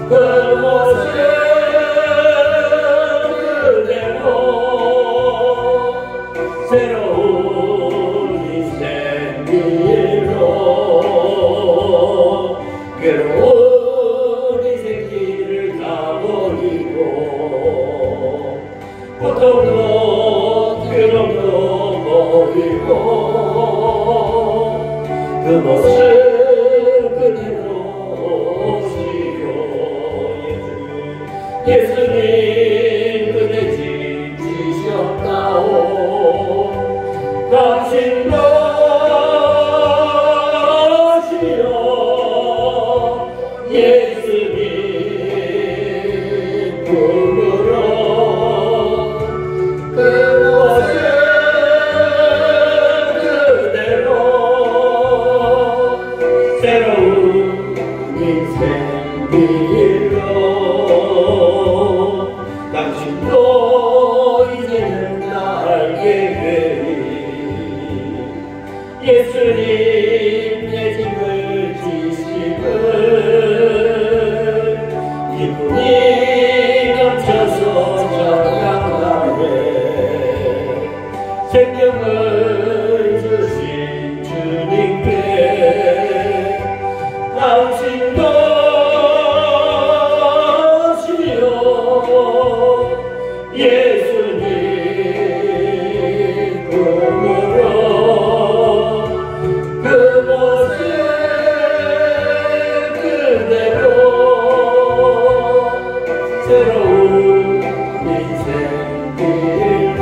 그곳에 예수님 그대 지키셨다오. 당신 것이여 예수님 품으로 그곳에 그대로 새로운 인생 길로 당신도 이제는 알게 되리. 예수님 내 짐을 지시고 기쁨이 넘쳐서 전강하네. 생명을 주신 주님께 당신 것이요 예수님 품으로 그곳에 그대로 새로운 인생 길로.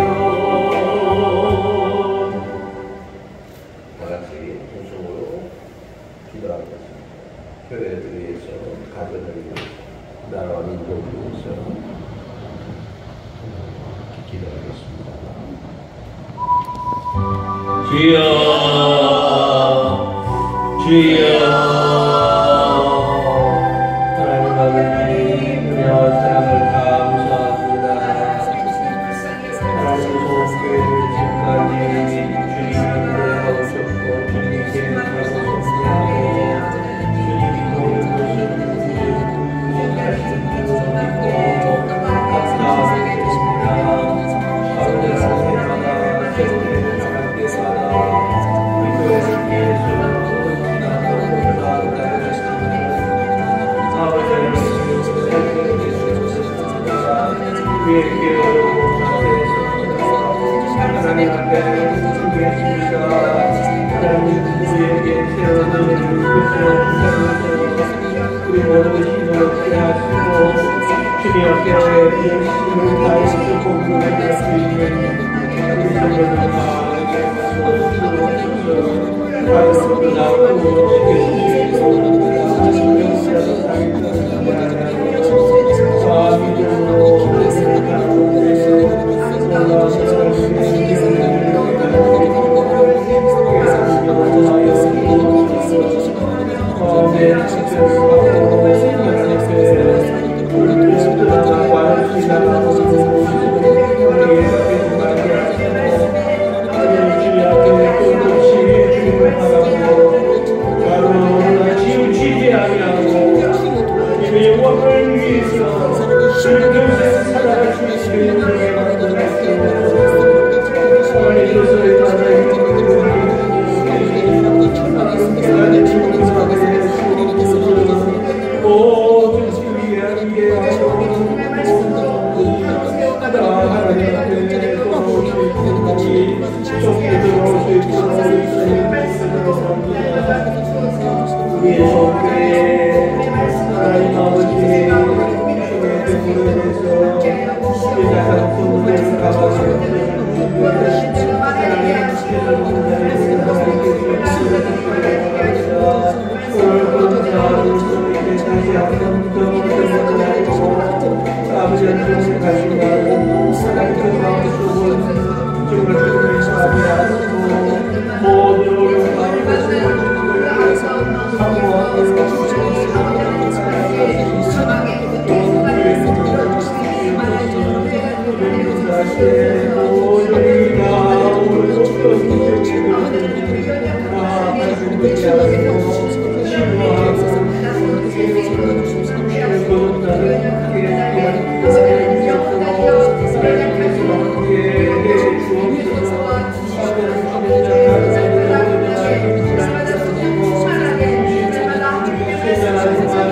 다같이 통성으로 기도하겠습니다. 교회를 위해서, 가정을 위해서, 나라와 민족을 위해서 기도하겠습니다. 주여, 주여, 하나님 아버지 은혜와 사랑을 감사합니다. 하나님 소원교회를 지금까지 주님이 노래하고 싶고 주님이 계획하고 싶냐고 주님이 모든 것을 구원하시는 줄 믿고 감사합니다. 아버지 하나님마다 새롭게 하나님께 받아 우리 교회를 위해서 나아가고 나아가겠습니다. 아버지 하나님 우리의 깨어있는 상태에서 하나님 앞에 주겠습니다. 하나님 우리에게 세워놓은 것을 우리 모든 힘을 빼앗고 주님 앞에 열심을 다해서 공부를 할 수 있는 우리 성도들 다 주옵소서. 나오고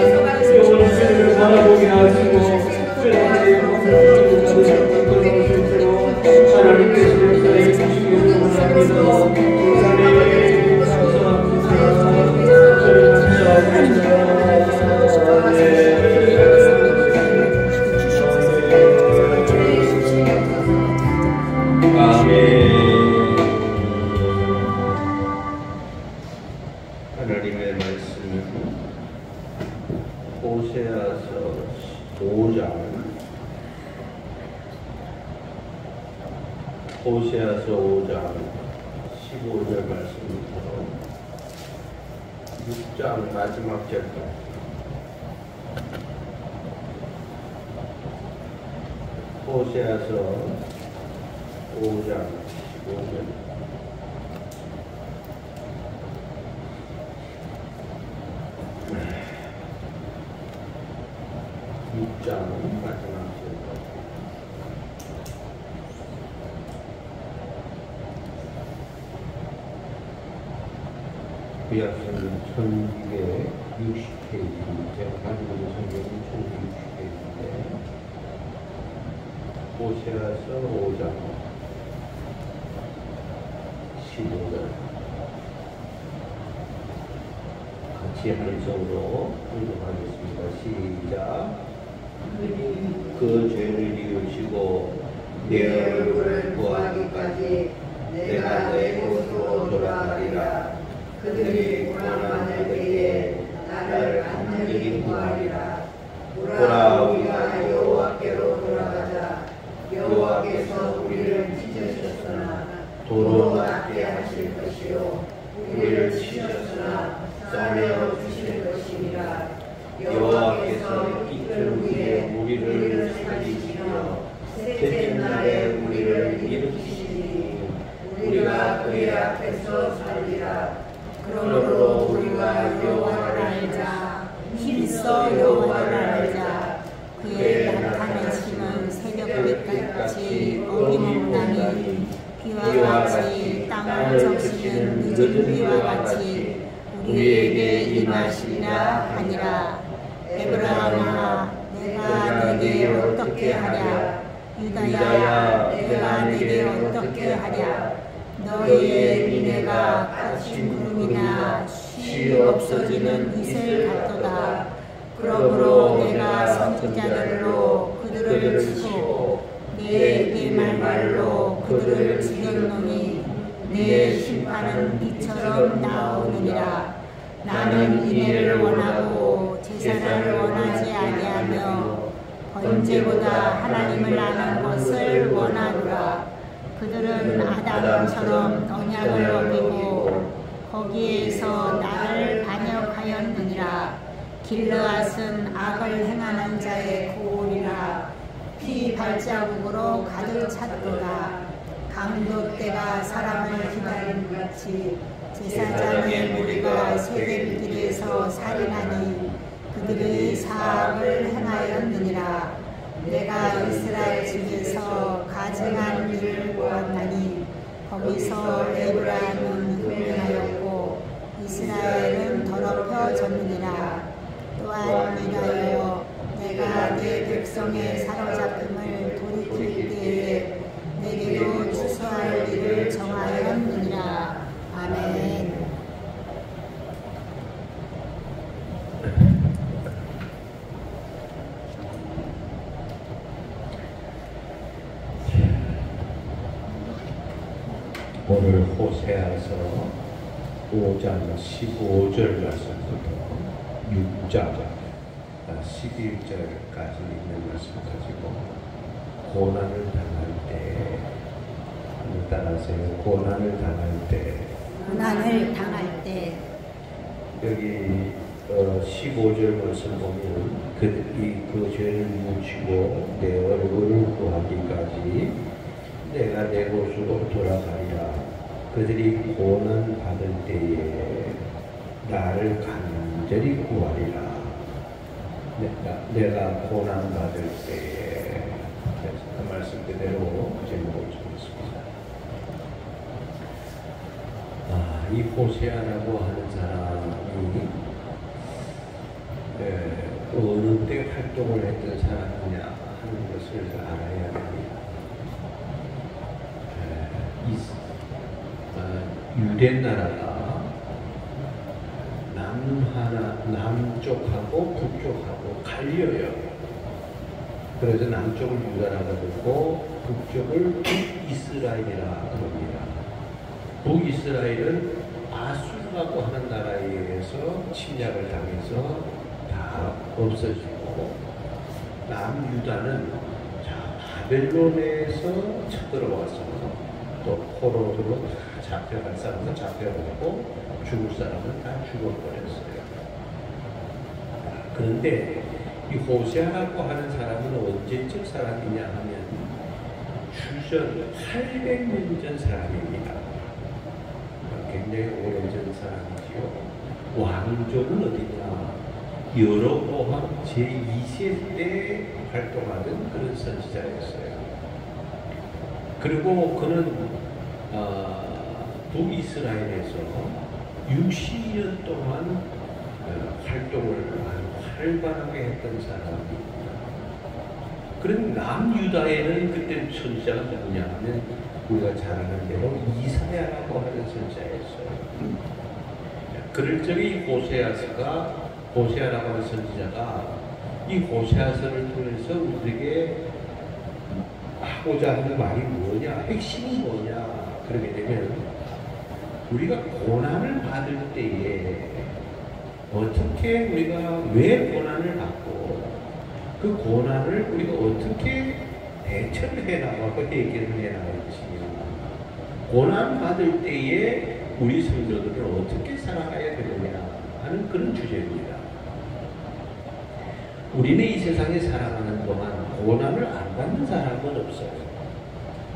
지켜주시고 바라보게 하시고 호세아서 5장 15절 말씀부터 6장 마지막 절까지 호세아서 5장 15절 6장 마지막 절까지 구약성경 1260페이지, 제가 가지고 있는 성경은 1260페이지인데 호세아서 5장 15절 같이 한성으로 읽어가겠습니다. 시작. 그 죄를 이으시고 내 얼굴을 구하기까지 내가 내 곳으로 돌아가리라. 그들이 고난받을 때에 나를 간절히 구하리라. 보라, 우리가 여호와께로 돌아가자. 여호와께서 우리를 찢으셨으나 도로 낫게 하실 것이요 우리를 치셨으나 싸매어 주실 것이니라. 여호와께서 이틀 후에 우리를 살리시며 셋째 날에 우리를 일으키시니 우리가 그의 앞에서 살리라. 그러므로 우리가 여호와를 알자. 힘써 여호와를 알자. 그의 나타내심은 새벽빛같이 어김없나니 비와 같이 땅을 적시는 늦은 비와 같이 우리에게 임하시리라 하니라. 에브라임아, 내가 내게 어떻게 하랴? 유다야, 내가 내게 어떻게 하랴? 너희의 미래가 갇힌 구름이나 쉬 없어지는 이슬 같도다. 그러므로 내가 선지자들로 그들을 치고 내 말로 그들을 죽였노니 내 심판은 비처럼 나오느니라. 나는 인애를 원하고 제사를 원하지 아니하며 번제보다 하나님을 아는 것을 원하노라. 그들은 아담처럼 언약을 어기고 거기에서 나를 반역하였느니라. 길르앗은 악을 행하는 자의 고울이라. 피 발자국으로 가득 찼도다. 강도 때가 사람을 기다린 같이 제사장의 무리가 쇠된 길에서 살인하니 그들이 사악을 행하였느니라. 내가 이스라엘 집에서 가증한 일을 보았나니 거기서 에브라임은 흥분하였고 이스라엘은 더럽혀졌느니라. 또한 유다여, 내가 내 백성의 사로잡힘을 돌이킬 때에 내게도 추수할 일을 정하였느니라. 아멘. 오늘 호세아서 5장 15절 말씀부터 6장 11절까지 있는 말씀 가지고 고난을 당할 때, 따라서요, 고난을 당할 때 여기 15절 말씀 보면 그들이 그 죄를 묻히고 내 얼굴을 구하기까지 내가 내 곳으로 돌아가리라. 그들이 고난 받을 때에 나를 간절히 구하리라. 내가 고난 받을 때에, 그 말씀 그대로 제목을 주겠습니다. 이 호세아라고 하는 사람이 어느 때 활동을 했던 사람이냐 하는 것을 알아야 됩니다. 유대 나라가 남쪽하고 북쪽하고 갈려요. 그래서 남쪽을 유다라고 부르고 북쪽을 북이스라엘이라 부릅니다. 북이스라엘은 아수르라고 하는 나라에 의해서 침략을 당해서 다 없어지고, 남유다는 바벨론에서 쳐들어와서 또 포로로 잡혀갈 사람은 잡혀가고 죽을 사람은 다 죽어버렸어요. 그런데 이 호세아라고 하는 사람은 언제적 사람이냐 하면 주전 800년 전 사람입니다. 굉장히 오래전 사람이지요. 왕조는 어디냐? 여로보암 제2세 때 활동하는 그런 선지자였어요. 그리고 그는 북이스라엘에서 60년 동안 활동을 활발하게 했던 사람입니다. 그런 남유다에는 그때 선지자가 누구냐 하면 우리가 잘 아는 대로 이사야라고 하는 선지자였어요. 그럴 적에 호세아라고 하는 선지자가 이 호세아서를 통해서 우리에게 하고자 하는 말이 뭐냐, 핵심이 뭐냐, 그러게 되면 우리가 고난을 받을 때에 어떻게 우리가 왜 고난을 받고 그 고난을 우리가 어떻게 대처를 해나가고 해결을 해나갈지, 고난 받을 때에 우리 성도들은 어떻게 살아가야 되느냐 하는 그런 주제입니다. 우리는 이 세상에 살아가는 동안 고난을 안 받는 사람은 없어요.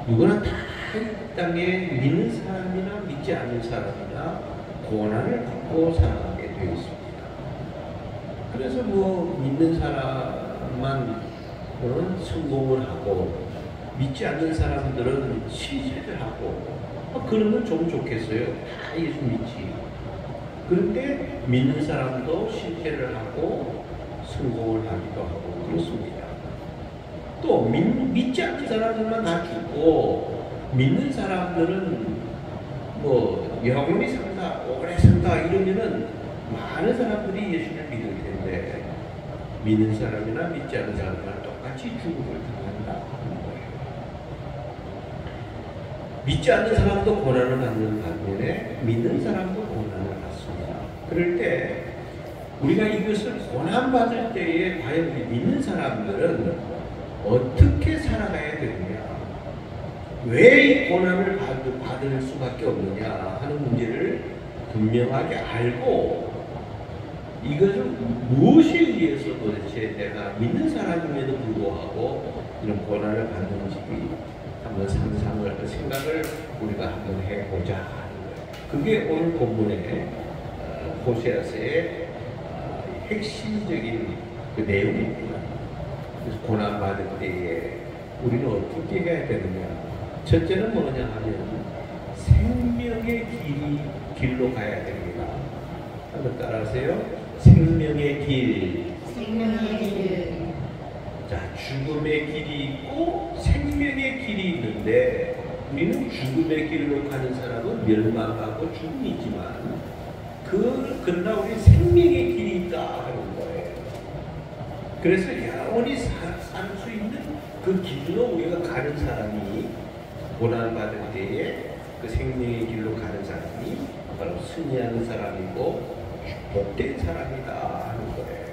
누구나 다 이 땅에 믿는 사람이나 믿지 않는 사람이나 고난을 받고 살아가게 되어 있습니다. 그래서 믿는 사람만 성공을 하고 믿지 않는 사람들은 실패를 하고 그러면 좀 좋겠어요. 다 예수 믿지. 그런데 믿는 사람도 실패를 하고 성공을 하기도 하고 그렇습니다. 또 믿지 않는 사람들만 다 죽고 믿는 사람들은 영원히 산다, 오래 산다 이러면은 많은 사람들이 예수를 믿을 텐데 믿는 사람이나 믿지 않는 사람이나 똑같이 죽음을 당한다 하는 거예요. 믿지 않는 사람도 고난을 받는 반면에 믿는 사람도 고난을 받습니다. 그럴 때 우리가 이것을 고난받을 때에 과연 우리 믿는 사람들은 어떻게 살아가야 되느냐, 왜 이 고난을 받을 수밖에 없느냐 하는 문제를 분명하게 알고 이것을 무엇에 의해서 도대체 내가 믿는 사람임에도 불구하고 이런 고난을 받는지 한번 생각을 우리가 한번 해보자 하는 거예요. 그게 오늘 본문의 호세아서의 핵심적인 그 내용입니다. 그래서 고난받을 때에 우리는 어떻게 해야 되느냐. 첫째는 뭐냐 하면 생명의 길로 가야 됩니다. 한번 따라하세요. 생명의 길. 생명의 길. 자, 죽음의 길이 있고 생명의 길이 있는데 우리는 죽음의 길로 가는 사람은 멸망하고 죽음이지만 그러나 우리 생명의 길이 있다 하는 거예요. 그래서 영원히 살 수 있는 그 길로 우리가 가는 사람이 고난받을 때에 그 생명의 길로 가는 사람이 바로 승리하는 사람이고 복된 사람이다 하는 거예요.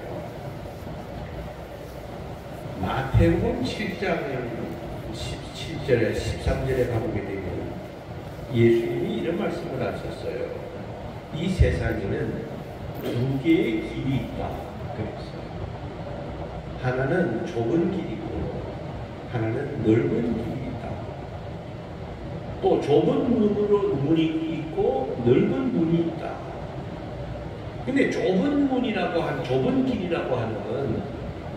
마태복음 7장 17절에 13절에 가보게 되면 예수님이 이런 말씀을 하셨어요. 이 세상에는 두 개의 길이 있다 그랬어요. 하나는 좁은 길이고 하나는 넓은 길이 있다. 또 좁은 문이 있고 넓은 문이 있다. 근데 좁은 길이라고 하는 건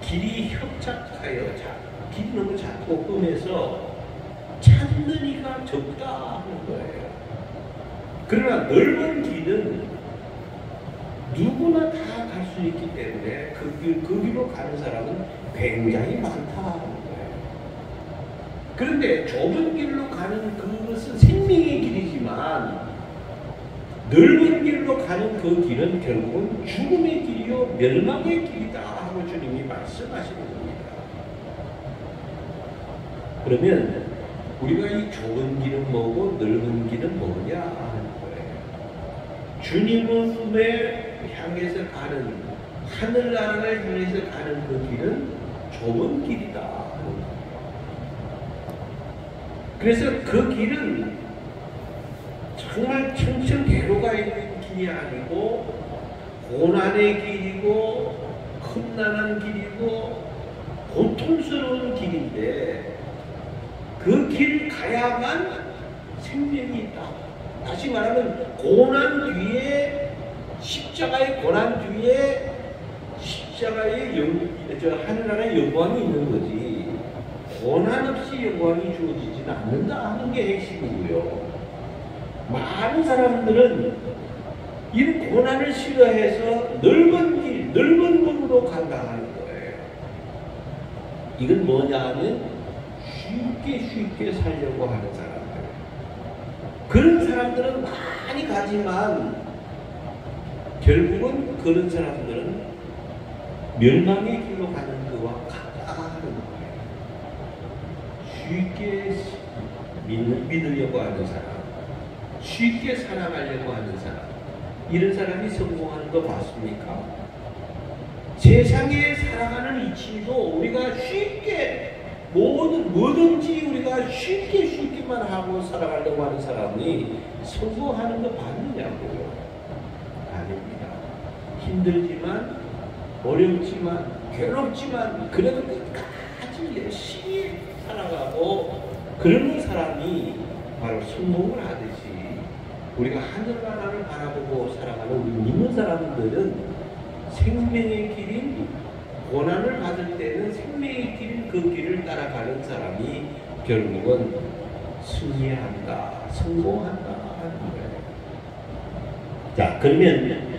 길이 협착하여 길이 너무 작고 험해서 찾는 이가 적다 하는 거예요. 그러나 넓은 길은 누구나 다 갈 수 있기 때문에 그 길로 가는 사람은 굉장히 많다 하는 거예요. 그런데 좁은 길로 가는 그것은 생명의 길이지만 넓은 길로 가는 그 길은 결국은 죽음의 길이요 멸망의 길이다 하고 주님이 말씀하시는 겁니다. 그러면 우리가 이 좁은 길은 뭐고 넓은 길은 뭐냐 하는 거예요. 주님을 향해서 가는 하늘나라를 향해서 가는 그 길은 좁은 길이다 하는 거예요. 그래서 그 길은 정말 청천대로가 있는 길이 아니고 고난의 길이고 험난한 길이고 고통스러운 길인데 그 길 가야만 생명이 있다. 다시 말하면 고난 뒤에 십자가의 고난 뒤에 십자가의 하늘나라의 영광이 있는 거지. 고난 없이 영광이 주어지지는 않는다 하는 게 핵심이고요. 많은 사람들은 이 고난을 싫어해서 넓은 길, 넓은 문으로 간다 하는 거예요. 이건 뭐냐 하면 쉽게 살려고 하는 사람들. 그런 사람들은 많이 가지만 결국은 그런 사람들은 멸망의 길로 가는 것과 같다 하는 거예요. 쉽게 믿으려고 하는 사람, 쉽게 살아가려고 하는 사람, 이런 사람이 성공하는 거 맞습니까? 세상에 살아가는 이치도 우리가 쉽게 뭐든지 우리가 쉽게만 하고 살아가려고 하는 사람이 성공하는 거 맞느냐고요? 아닙니다. 힘들지만 어렵지만 괴롭지만 그래도 끝까지 열심히 살아가고 그런 사람이 바로 성공을 하듯이 우리가 하늘나라를 바라보고 살아가는 우리 믿는 사람들은 생명의 길인 고난을 받을 때는 생명의 길인 그 길을 따라가는 사람이 결국은 승리한다, 성공한다 하는 거예요. 자, 그러면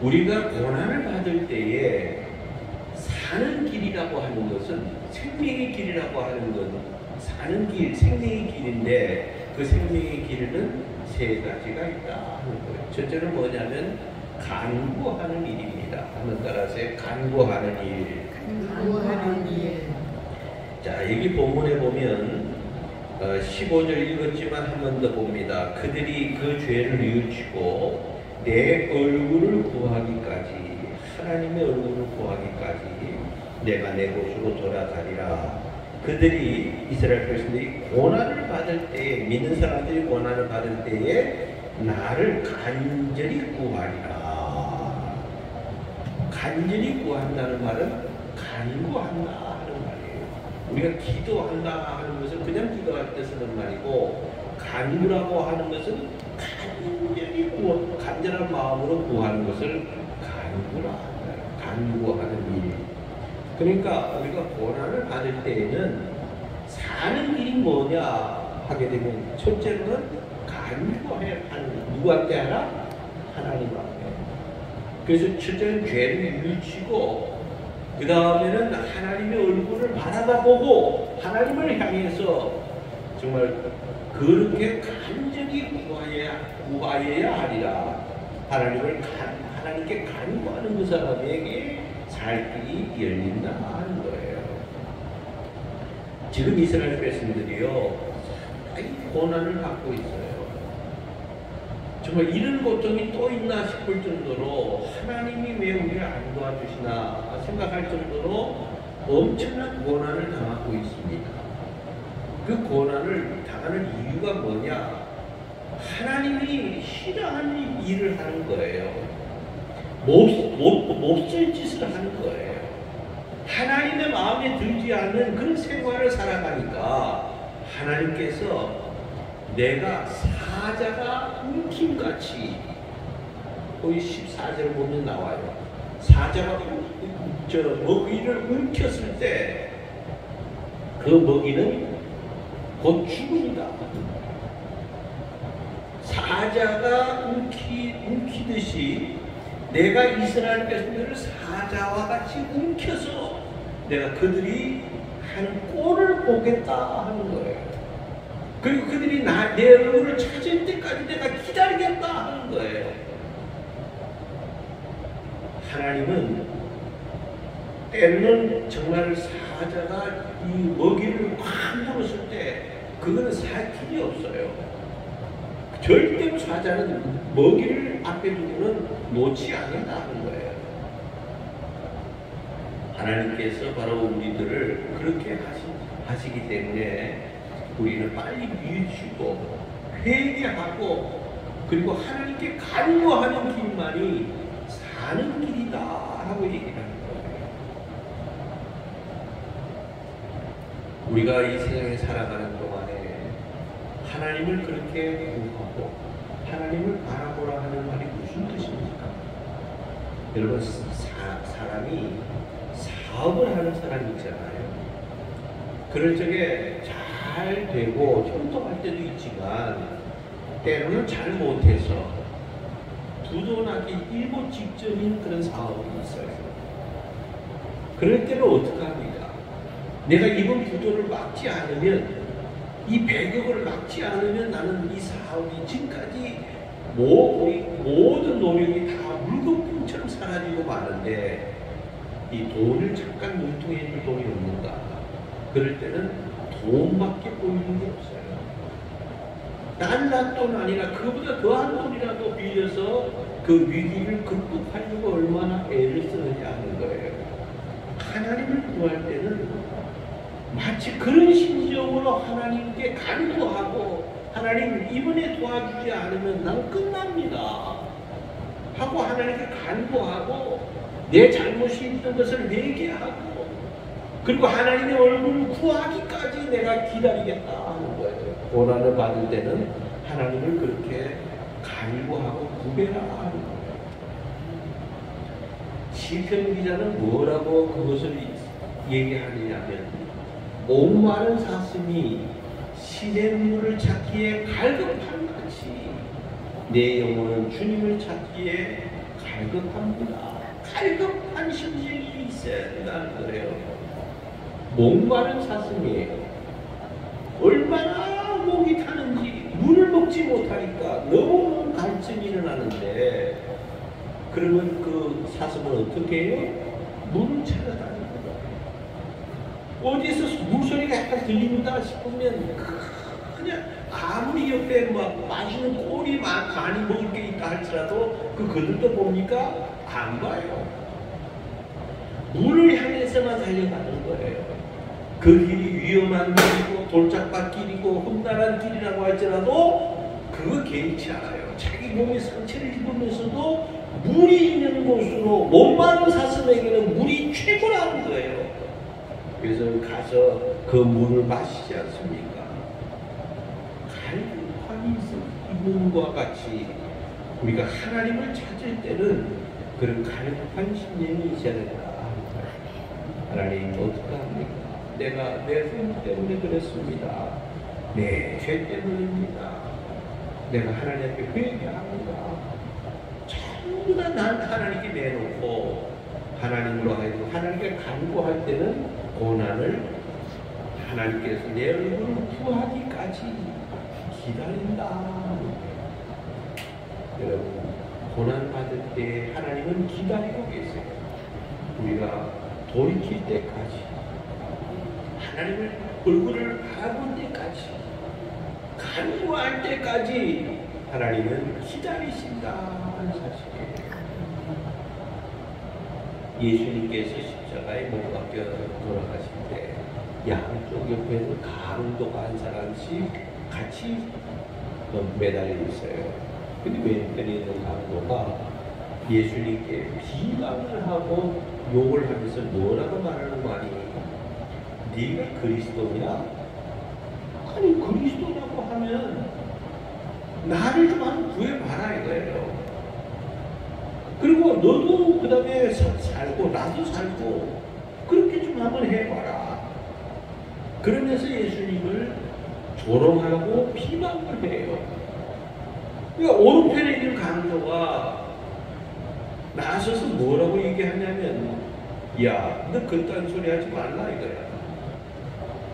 우리가 고난을 받을 때에 사는 길이라고 하는 것은 생명의 길이라고 하는 것은 사는 길, 생명의 길인데 그 생명의 길에는 세 가지가 있다 하는 거예요. 첫째는 뭐냐면 간구하는 일입니다. 한번 따라서요. 간구하는 일. 간구하는 일. 자, 여기 본문에 보면 15절 읽었지만 한 번 더 봅니다. 그들이 그 죄를 뉘우치고 내 얼굴을 구하기까지, 하나님의 얼굴을 구하기까지 내가 내 곳으로 돌아가리라. 그들이 이스라엘 백성들이 고난을 받을 때에, 믿는 사람들이 고난을 받을 때에 나를 간절히 구하리라. 간절히 구한다는 말은 간구한다 하는 말이에요. 우리가 기도한다 하는 것은 그냥 기도할 때 쓰는 말이고, 간구라고 하는 것은 간절히 간절한 마음으로 구하는 것을 간구라 한다. 간구하는 일. 그러니까 우리가 고난을 받을 때에는 사는 길이 뭐냐 하게 되면 첫째로는 간구해야 하는, 누구한테 하라? 하나님 앞에. 그래서 첫째는 죄를 뉘우치고 그 다음에는 하나님의 얼굴을 바라보고 하나님을 향해서 정말 그렇게 간절히 구하여야 하리라. 하나님께 간구하는 그 사람에게 살 길이 열린다 하는 거예요. 지금 이스라엘 백성들이요, 고난을 받고 있어요. 정말 이런 고통이 또 있나 싶을 정도로 하나님이 왜 우리를 안 도와주시나 생각할 정도로 엄청난 고난을 당하고 있습니다. 그 고난을 당하는 이유가 뭐냐? 하나님이 싫어하는 일을 하는 거예요. 몹쓸 짓을 하는 거예요. 하나님의 마음에 들지 않는 그런 생활을 살아가니까 하나님께서 내가 사자가 움킴같이, 거기 14절 보면 나와요. 사자가 먹이를 움켰을 때 그 먹이는 곧 죽음이다. 사자가 움키듯이 내가 이스라엘 백성들을 사자와 같이 움켜서 내가 그들이 한 꼴을 보겠다 하는 거예요. 그리고 그들이 내 얼굴을 찾을 때까지 내가 기다리겠다 하는 거예요. 하나님은 때로는 정말 사자가 이 먹이를 확 물었을 때 그거는 살 길이 없어요. 절대로 사자는 먹이를 앞에 두고는 놓지 않는다는 거예요. 하나님께서 바로 우리들을 그렇게 하시기 때문에 우리는 빨리 뉘우치고 회개하고 그리고 하나님께 간구하는 길만이 사는 길이다 하고 얘기를 하는 거예요. 우리가 이 세상에 살아가는 동안에 하나님을 그렇게 구하고 하나님을 바라보라 하는 말이 무슨 뜻입니까? 여러분, 사람이 사업을 하는 사람이 있잖아요. 그럴 적에 잘 되고 형통할 때도 있지만 때로는 잘 못해서 부도나기 일보 직전인 그런 사업이 있어요. 그럴 때는 어떻게 합니까? 내가 이번 부도를 막지 않으면, 이 배격을 막지 않으면 나는 이 사업이 지금까지 모든 노력이 다 물거품처럼 사라지고 마는데 이 돈을 잠깐 눈통에 줄 돈이 없는가? 그럴 때는 돈밖에 보이는 게 없어요. 딴 돈 아니라 그보다 더한 돈이라도 빌려서 그 위기를 극복하려고 얼마나 애를 쓰느냐 하는 거예요. 하나님을 구할 때는 마치 그런 심정으로 하나님께 간구하고, 하나님 이번에 도와주지 않으면 난 끝납니다 하고 하나님께 간구하고 내 잘못이 있던 것을 회개하고, 그리고 하나님의 얼굴을 구하기까지 내가 기다리겠다 하는 거예요. 고난을 받을 때는 하나님을 그렇게 간구하고 구별하라 하는 거예요. 시편 기자는 뭐라고 그것을 얘기하느냐면, 목마른 사슴이 시냇물을 찾기에 갈급한 같이 내 영혼은 주님을 찾기에 갈급합니다. 갈급한 심정이 있어야 된다는 거예요. 목마른 사슴이에요. 얼마나 목이 타는지 물을 먹지 못하니까 너무 갈증이 일어나는데, 그러면 그 사슴은 어떻게 해요? 물을 찾아다니는 거예요. 어디서 물소리가 약간 들린다 싶으면 그냥 아무리 옆에 막 맛있는 꼴이 많이 먹을 게 있다 할지라도 그들도 봅니까? 안 봐요. 물을 향해서만 달려가는 거예요. 그 길이 위험한 길이고 돌짝밭 길이고 험난한 길이라고 할지라도 그거 개의치 않아요. 자기 몸에 상처를 입으면서도 물이 있는 곳으로, 목마른 사슴에게는 물이 최고라는 거예요. 그래서 가서 그 물을 마시지 않습니까? 갈급함이 있는 것과 같이 우리가 하나님을 찾을 때는 그런 갈급한 심령이 있어야 된다. 하나님 어떻게 합니까? 내가 내 손 때문에 그랬습니다. 내 죄 때문입니다. 내가 하나님 앞에 회개합니다. 전부 다 난 하나님께 내놓고 하나님으로 하여금 하나님께 간구할 때는 고난을 하나님께서 내 얼굴을 구하기까지 기다린다. 여러분, 고난 받을 때 하나님은 기다리고 계세요. 우리가 돌이킬 때까지, 하나님을 얼굴을 바라볼 때까지, 간구할 때까지 하나님은 기다리신다는 사실이에요. 예수님께서 십자가에 못 박혀 돌아가실 때 양쪽 옆에는 가운도가 한 사람씩 같이 매달려 있어요. 근데 왼편에 있는 가운도가 예수님께 비방을 하고 욕을 하면서 뭐라고 말하는 거 아니니? 네가 그리스도냐? 아니, 그리스도라고 하면 나를 좀 한번 구해봐라 이거예요. 그리고 너도 그 다음에 살고 나도 살고 그렇게 좀 한번 해봐라. 그러면서 예수님을 조롱하고 비방을 해요. 그러니까 오른편에 있는 강도가 나서서 뭐라고 얘기하냐면, 야, 너 그딴 소리 하지 말라 이거야.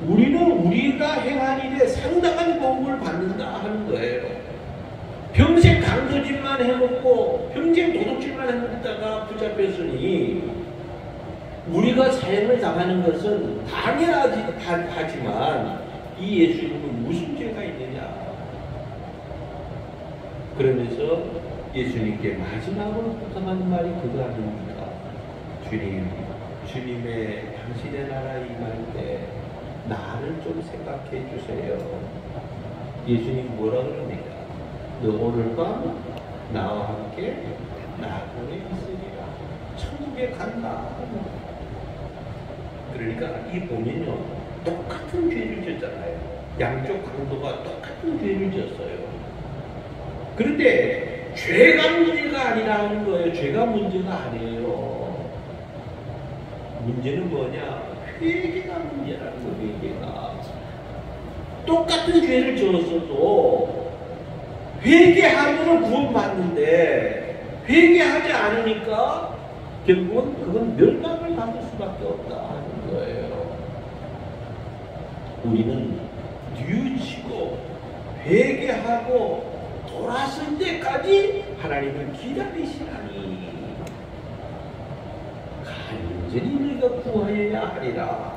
우리는 우리가 행한 일에 상당한 복을 받는다 하는 거예요. 평생 강도질만 해먹고 평생 도둑질만 해먹다가 붙잡혔으니 우리가 사형을 당하는 것은 당연하지만 이 예수님은 무슨 죄가 있느냐. 그러면서 예수님께 마지막으로 부탁하는 말이 그거 아닙니까? 주님의 당신의 나라 임할 때 나를 좀 생각해 주세요. 예수님 뭐라 그럽니까? 너 오늘 밤 나와 함께 나그네 있으리라. 천국에 간다. 그러니까 이 보면요, 똑같은 죄를 졌잖아요. 양쪽 강도가 똑같은 죄를 졌어요. 그런데 죄가 문제가 아니라는 거예요. 죄가 문제가 아니에요. 문제는 뭐냐? 회개가 문제라는 거예요. 회개가. 똑같은 죄를 지었어도 회개하면 구원받는데 회개하지 않으니까 결국은 그건 멸망을 받을 수밖에 없다 하는 거예요. 우리는 뉘우치고 회개하고 돌아설 때까지 하나님을 기다리시라니 간절히 너희가 구하여야 하리라.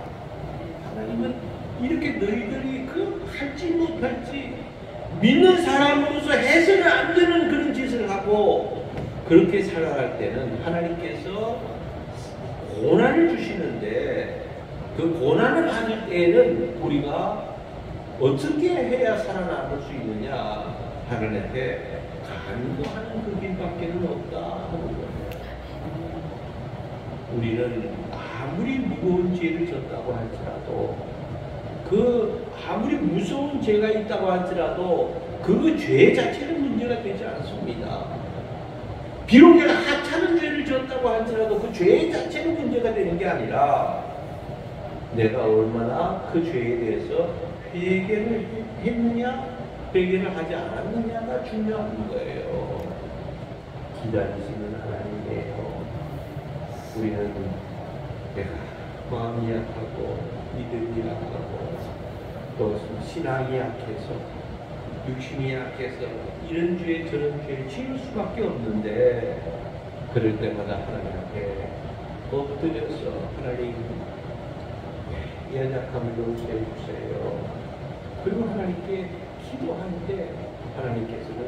하나님은 이렇게 너희들이 그 할지 못할지 믿는 사람으로서 해서는 안 되는 그런 짓을 하고 그렇게 살아갈 때는 하나님께서 고난을 주시는데 그 고난을 받을 때에는 우리가 어떻게 해야 살아남을 수 있느냐? 하나님께 간구하는 그 길밖에는 없다 하는 거예요. 우리는 아무리 무거운 죄를 졌다고 할지라도 그 아무리 무서운 죄가 있다고 할지라도 그 죄 자체는 문제가 되지 않습니다. 비록 내가 하찮은 죄를 졌다고 할지라도 그 죄 자체는 문제가 되는 게 아니라 내가 얼마나 그 죄에 대해서 회개를 했느냐 회개를 하지 않았느냐가 중요한 거예요. 기다리시는 하나님이에요. 우리는 내가 마음이 약하고 믿음이 약하고 또 신앙이 약해서 육신이 약해서 이런 죄 저런 죄를 지을 수밖에 없는데 그럴 때마다 하나님 앞에 엎드려서 하나님 연약함을 용서해 주세요. 그리고 하나님께 기도하는데 하나님께서는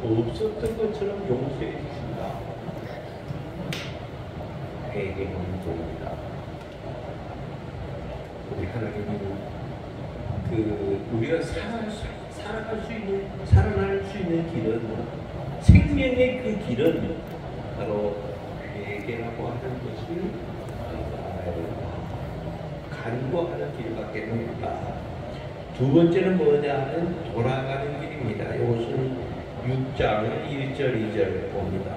없었던 것처럼 용서해 주신다. 회개의 문제입니다. 우리 하나님은 우리가 살아날 수 있는 길은 생명의 그 길은 바로 회개라고 하는 것을 간구하는 길밖에 없다. 두 번째는 뭐냐 하면 돌아가는 길입니다. 이것은 6장 1절 2절 봅니다.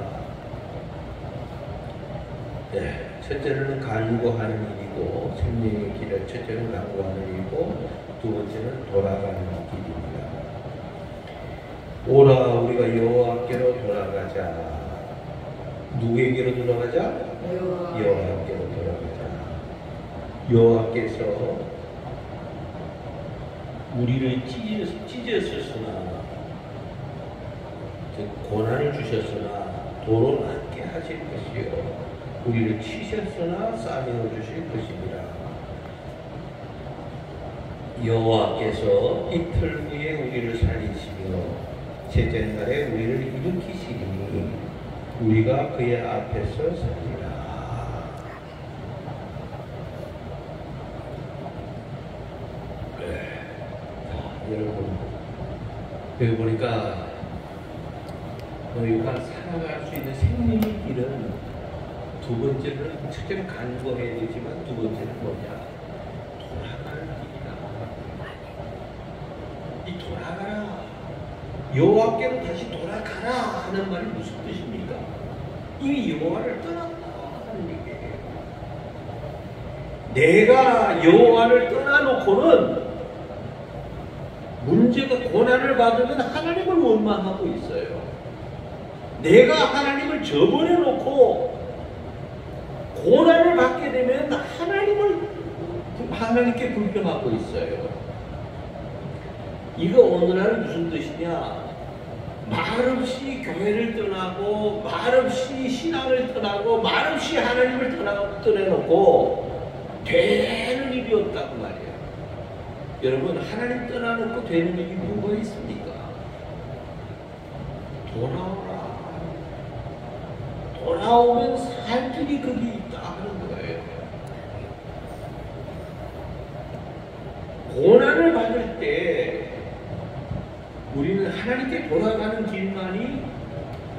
네, 첫째는 간구하는 일이고 생명의 길은 첫째는 간구하는 일이고 두 번째는 돌아가는 길입니다. 오라 우리가 여호와께로 돌아가자. 누구에게로 돌아가자? 여호와께로 돌아가자. 여호와께서 우리를 찢으셨으나 고난을 주셨으나 도로 낫게 하실 것이요 우리를 치셨으나 싸매어 주실 것입니다. 여호와께서 이틀 후에 우리를 살리시며 셋째 날에 우리를 일으키시니 우리가 그의 앞에서 서리라. 여러분 여기 보니까 너희가 살아갈 수 있는 생명의 길은 두 번째는 첫째는 간구해야 되지만 두 번째는 뭐냐? 돌아가는 길이다. 이 돌아가라. 여호와께로 다시 돌아가라 하는 말이 무슨 뜻입니까? 이미 여호와를 떠났다 하는 얘기예요. 내가 여호와를 떠나놓고는 문제가 고난을 받으면 하나님을 원망하고 있어요. 내가 하나님을 저버려놓고 고난을 받게 되면 하나님께 불평하고 있어요. 이거 오늘날 무슨 뜻이냐? 말없이 교회를 떠나고 말없이 신앙을 떠나고 말없이 하나님을 떠내놓고 되는 일이 없다고 말이에요. 여러분 하나님 떠나놓고 되는 일이 뭐가 있습니까? 돌아오라. 돌아오면 살 길이 거기 있다 하는 거예요. 고난을 받을 때 우리는 하나님 하나님께 돌아가는 길만이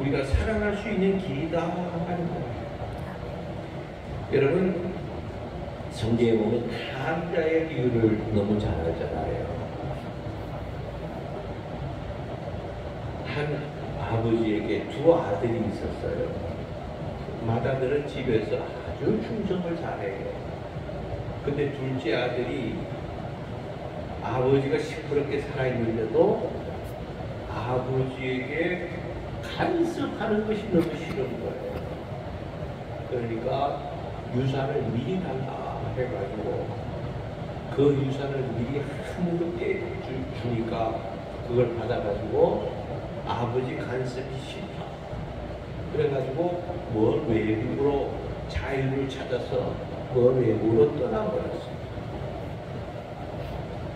우리가 살아날 수 있는 길이다 하는 거예요. 여러분, 성경에 보면 가자의 비유를 너무 잘 알잖아요. 한 아버지에게 두 아들이 있었어요. 맏아들은 집에서 아주 충성을 잘해요. 근데 둘째 아들이 아버지가 시끄럽게 살아있는데도 아버지에게 간섭하는 것이 너무 싫은 거예요. 그러니까 유산을 미리 달라 해가지고 그 유산을 미리 한급게 주니까 그걸 받아가지고 아버지 간섭이 싫다. 그래가지고 먼 외국으로 자유를 찾아서 먼 외국으로 떠나버렸어요.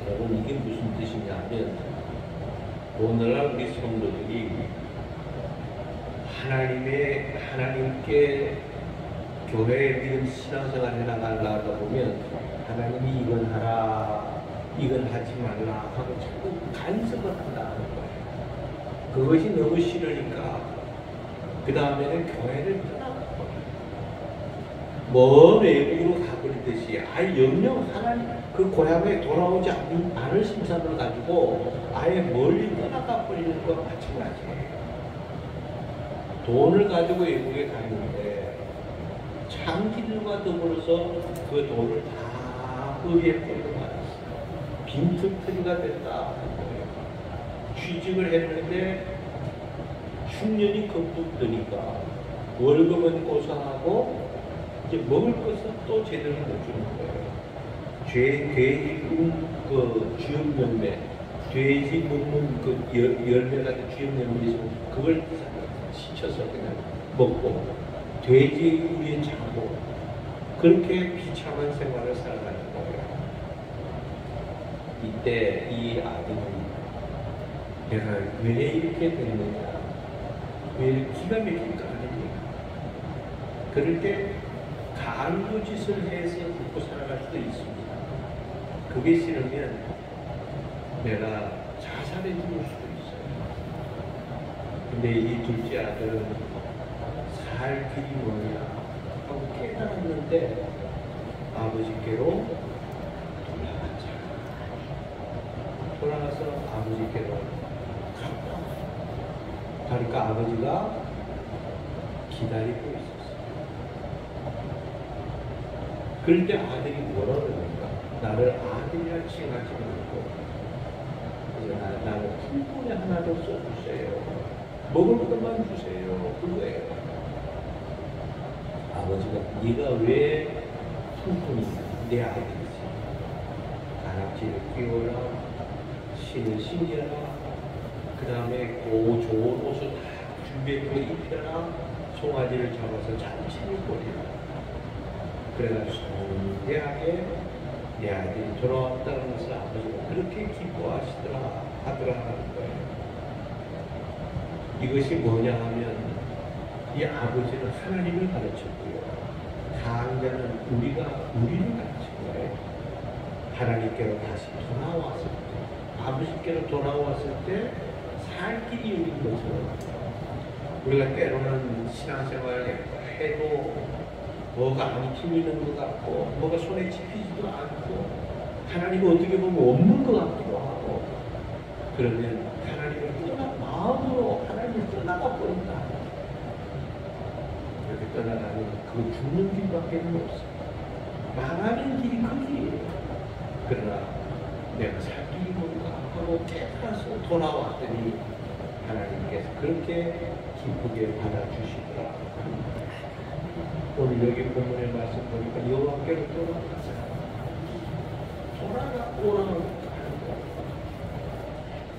여러분, 이게 무슨 뜻이냐면 오늘날 우리 성도들이 하나님께 교회에 믿음 신앙생활 해나가려다 보면 하나님이 이건 하라, 이건 하지 말라 하고 자꾸 간섭을 한다는 거예요. 그것이 너무 싫으니까 그 다음에는 교회를 떠나버려요. 먼 외국으로 가버리듯이 아예 영영 하나님 그 고향에 돌아오지 않을 심산을 가지고 아예 멀리 떠나가 버리는 것 마찬가지예요. 돈을 가지고 외국에 가는데 장기들과 더불어서 그 돈을 다 의에 뿌리고 말았어요. 빈틈터리가 됐다. 취직을 했는데 흉년이 컴뿍 드니까 월급은 고상하고 이제 먹을 것은 또 제대로 못 주는 거예요. 돼지 그 쥐업 열매, 돼지 먹는 그 열매 같은 쥐업 열매 있으면 그걸 시쳐서 그냥 먹고 돼지 위에 자고 그렇게 비참한 생활을 살아가는 거예요. 이때 이 아들이 내가 왜 이렇게 됐느냐, 왜 이렇게 기가 막힐 거 아닙니까? 그럴 때 간구짓을 해서 먹고 살아갈 수도 있습니다. 그게 싫으면 내가 자살해 죽을 수도 있어요. 근데 이 둘째 아들은 살 길이 뭐냐 하고 깨달았는데 아버지께로 돌아가서 아버지께로 갔다. 그러니까 아버지가 기다리고 있었어요. 그럴 때 아들이 뭐라 그러니까 나를 아들이라 칭하지 말고 나는 풀분에 하나도 써주세요. 먹을 것만 주세요. 그거예요. 아버지가 네가 왜 풀분이냐, 내 아들이지. 가락지를 끼워라, 신을 신겨라, 그 다음에 좋은 옷을 다 준비해서 입혀라, 송아지를 잡아서 잔치를 벌이라. 그래가지고 성대하게 내 아들이 돌아왔다는 것을 아버지가 그렇게 기뻐하시더라 하더라 하는 거예요. 이것이 뭐냐 하면 이 아버지는 하나님을 가르쳤고요. 강자는 우리를 가르친 거예요. 하나님께로 다시 돌아왔을 때, 아버지께로 돌아왔을 때 살 길이 열린 것처럼 우리가 때로는 신앙생활을 해도 뭐가 안 풀리는 것 같고 뭐가 손에 집히지도 않고 하나님은 어떻게 보면 없는 것 같기도 하고 그러면 하나님을 마음으로 하나님을 떠나가 버린다. 이렇게 떠나가면 그 죽는 길밖에 없어요. 망하는 길이 그 길이에요. 그러나 내가 살 길이 뭔가 하고 깨달아서 돌아왔더니 하나님께서 그렇게 기쁘게 받아주시더라. 오늘 여기 본문의 말씀 보니까 여호와께로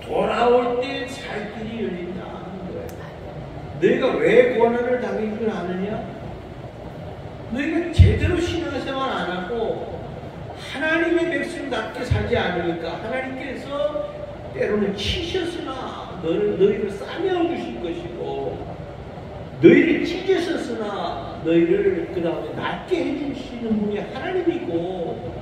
돌아올 때 살 길이 열린다 하는 거예요. 너희가 왜 고난을 당하지 않느냐? 너희가 제대로 신앙생활 안 하고 하나님의 백성답게 살지 않으니까 하나님께서 때로는 치셨으나 너희를 싸매어 주실 것이고 너희를 찢으셨으나 너희를 그 다음에 낫게 해주시는 분이 하나님이고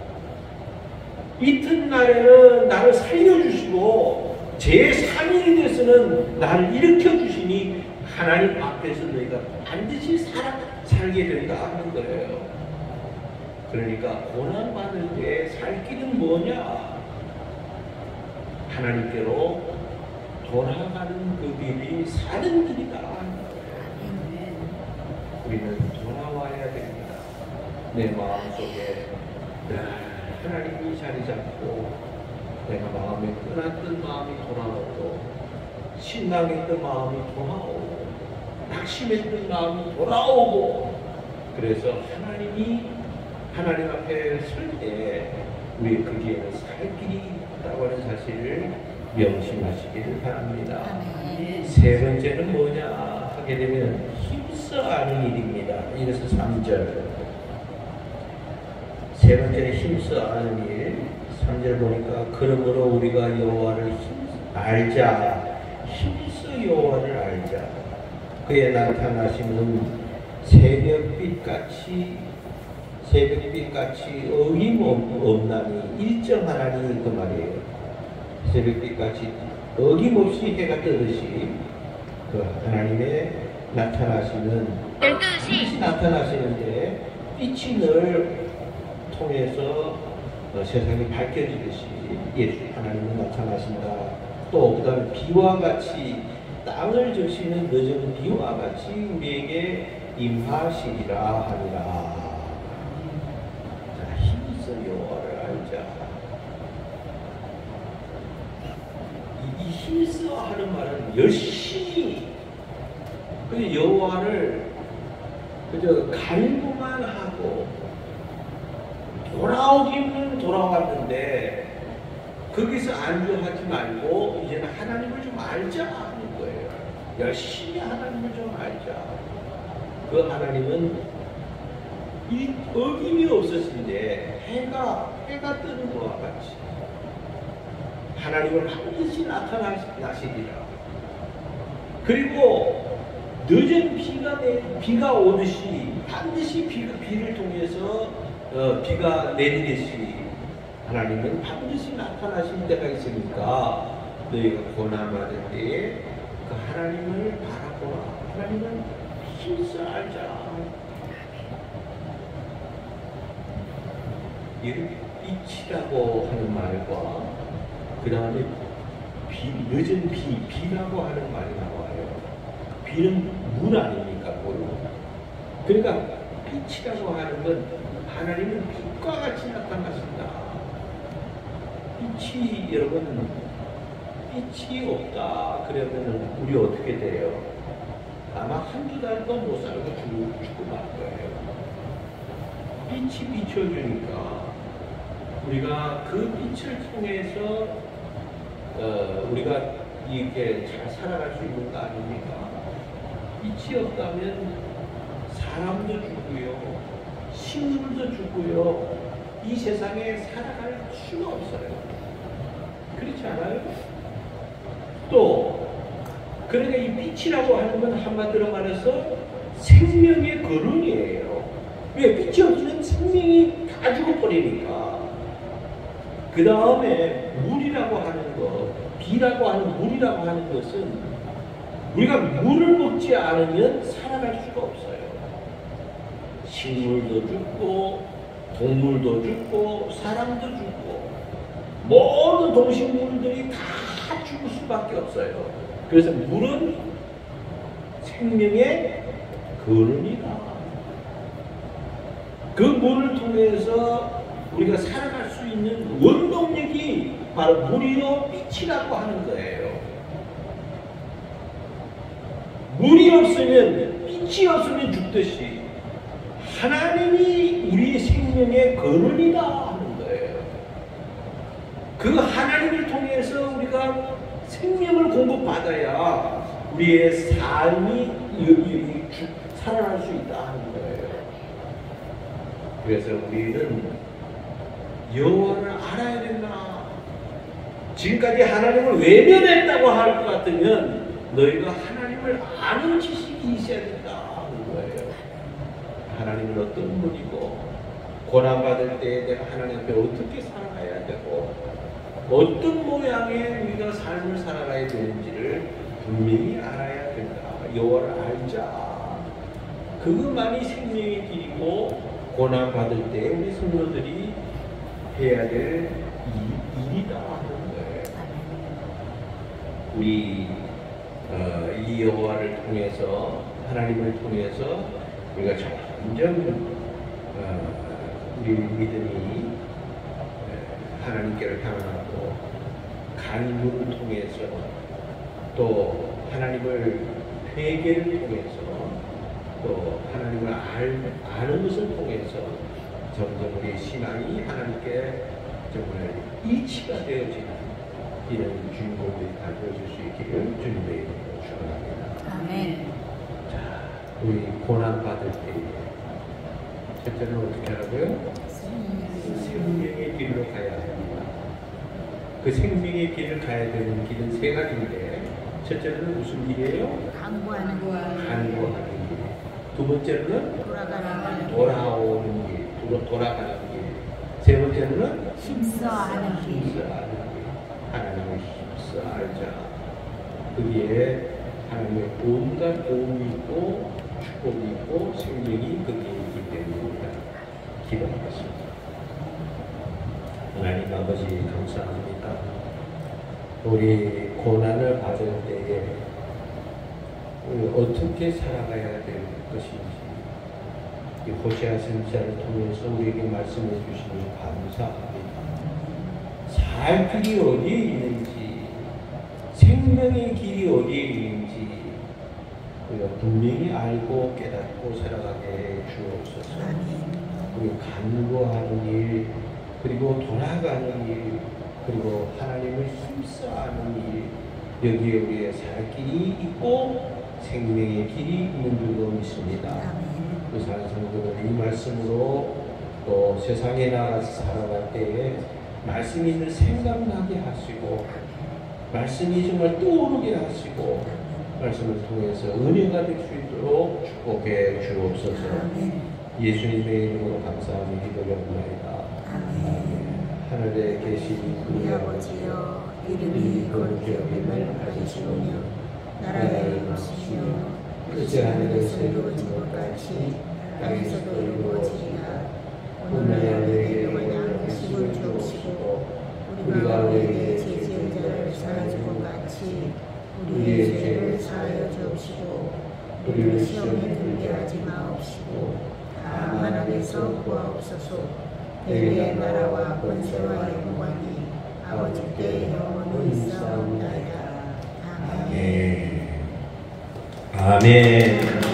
이튿날에는 나를 살려주시고 제3일이 돼서는 나를 일으켜 주시니 하나님 앞에서 너희가 반드시 살게 된다 하는 거예요. 그러니까 고난 받을 때 살 길은 뭐냐? 하나님께로 돌아가는 그 길이 사는 길이다 하는 거예요. 우리는 돌아와야 됩니다. 내 마음속에 하나님이 자리 잡고 내가 마음에 끊었던 마음이 돌아오고 신앙했던 마음이 돌아오고 낙심했던 마음이 돌아오고 그래서 하나님 앞에 설 때 우리 거기에는 살 길이 있다고 하는 사실을 명심하시기를 바랍니다. 세 번째는 뭐냐 하게 되면 힘써 하는 일입니다. 이것은 3절. 세 번째는 힘써 하는 일. 3절 보니까 그러므로 우리가 여호와를 알자. 힘써 여호와를 알자. 그의 나타나심은 새벽빛같이 어김없나니 일정하나니 그 말이에요. 새벽빛같이 어김없이 해가 뜨듯이 그 하나님의 나타나시는 빛이 나타나시는데 빛이 늘 통해서 세상이 밝혀지듯이 예수 하나님은 나타나신다. 또 그 다음에 비와 같이 땅을 적시는 늦은 비와 같이 우리에게 임하시리라 하니라. 자, 힘써 여호와를 알자. 이 힘써 하는 말은 열심히 그냥 여호와를 그저 갈구만 하고 돌아오기는 돌아왔는데 거기서 안주하지 말고 이제는 하나님을 좀 알자 하는 거예요. 열심히 하나님을 좀 알자. 그 하나님은 이 어김이 없었을 때 해가 뜨는 것과 같이 하나님은 반드시 나타나시리라. 그리고 늦은 비가 오듯이 반드시 비를 통해서 비가 내리듯이 하나님은 반드시 나타나신 때가 있으니까 너희가 고난받을 때에 그 하나님을 바라보라. 하나님을 힘써 알자. 빛이라고 하는 말과 그 다음에 늦은 비라고 하는 말이 나와요. 비는 물 아닙니까? 물. 그러니까 빛이라고 하는 건 하나님은 빛과 같이 나타나신다. 빛이 여러분 빛이 없다 그러면 우리 어떻게 돼요? 아마 한두 달도 못 살고 죽고 말 거예요. 빛이 비춰주니까 우리가 그 빛을 통해서 우리가 이렇게 잘 살아갈 수 있는 거 아닙니까? 빛이 없다면 사람도 죽고요, 식물도 죽고요, 이 세상에 살아갈 수가 없어요. 그렇지 않아요? 또 그러니까 이 빛이라고 하는 건 한마디로 말해서 생명의 근원이에요. 왜? 빛이 없으면 생명이 다 죽어버리니까. 그 다음에 물이라고 하는 것, 비라고 하는 물이라고 하는 것은 우리가 물을 먹지 않으면 살아갈 수가 없어요. 식물도 죽고 동물도 죽고 사람도 죽고 모든 동식물들이 다 죽을 수밖에 없어요. 그래서 물은 생명의 근원이다. 그 물을 통해서 우리가 살아갈 수 있는 원동력이 바로 물이요 빛이라고 하는 거예요. 물이 없으면, 빛이 없으면 죽듯이 하나님이 우리의 생명의 근원이다 하는 거예요. 그 하나님을 통해서 우리가 생명을 공급받아야 우리의 삶이 살아날 수 있다 하는 거예요. 그래서 우리는 여호와를 알아야 된다. 지금까지 하나님을 외면했다고 할 것 같으면 너희가 하나님을 아는 지식이 있어야 된다 하는 거예요. 하나님은 어떤 분이고 고난받을 때 내가 하나님 앞에 어떻게 살아가야 되고 어떤 모양의 우리가 삶을 살아가야 되는지를 분명히 여호와를 알자. 그것만이 생명의 길이고 고난 받을 때 우리 성도들이 해야 될 일이다 하는 거예요. 우리 이 여호와를 통해서 하나님을 통해서 우리가 점점 우리 믿음이 하나님께를 향하고 간구를 통해서 또 하나님을 회개를 통해서 또 하나님을 아는 것을 통해서 점점 우리 신앙이 하나님께 정말 이치가 되어지는 이런 주인공들이 다 되어질 수 있기를 주님의 이름으로 축원합니다. 아멘. 자, 우리 고난 받을 때에 첫째는 어떻게 하라고요? 생명의 길로 가야 합니다. 그 생명의 길을 가야 되는 길은 세 가지인데 첫째는 무슨 길이에요? 간구하는 거. 간구하는 길. 두 번째는 돌아가는 길. 돌아오는 길, 돌아가는 길. 세 번째는 힘써하는 길. 힘써하는 길. 하나님을 힘써 알자. 거기에 하나님의 온갖 도움이 있고 축복이 있고 생명이 거기에 있기 때문입니다. 기도하겠습니다. 하나님 아버지 감사합니다. 우리 고난을 받을 때에 우리 어떻게 살아가야 될 것인지 이 호세아 선지자를 통해서 우리에게 말씀해 주시니 감사합니다. 살 길이 어디에 있는지 생명의 길이 어디에 있는지 우리가 분명히 알고 깨닫고 살아가게 해 주옵소서. 우리 간구하는 일 그리고 돌아가는 일 그리고 하나님을 힘써하는 일 여기에 우리의 살 길이 있고 생명의 길이 있는 줄로 믿습니다. 그 산성도는 이 말씀으로 또 세상에 나가서 살아갈 때에 말씀이 늘 생각나게 하시고 말씀이 정말 떠오르게 하시고 말씀을 통해서 은혜가 될 수 있도록 축복해 주옵소서. 예수님의 이름으로 감사하며 기도합니다. 하늘에 계신 우리 아버지여 이름이 거룩히 여김을 받으시오며 나라의 이루시며 뜻이 하늘에서 이루어진 것 같이 땅에서도 이루어지리라. 오늘날 우리에게 원하는 음식을 주옵시고 우리가 우리에게 죄지은 자를 사하는 것 같이 우리의 죄를 사하여 주옵시고 우리를 시험에 들게 하지 마옵시고 다만 악에서 구하옵소서. 너희의 나라와 권세와 영광이 아버지 때 영원히 있사옵나이다. 아멘. 아멘.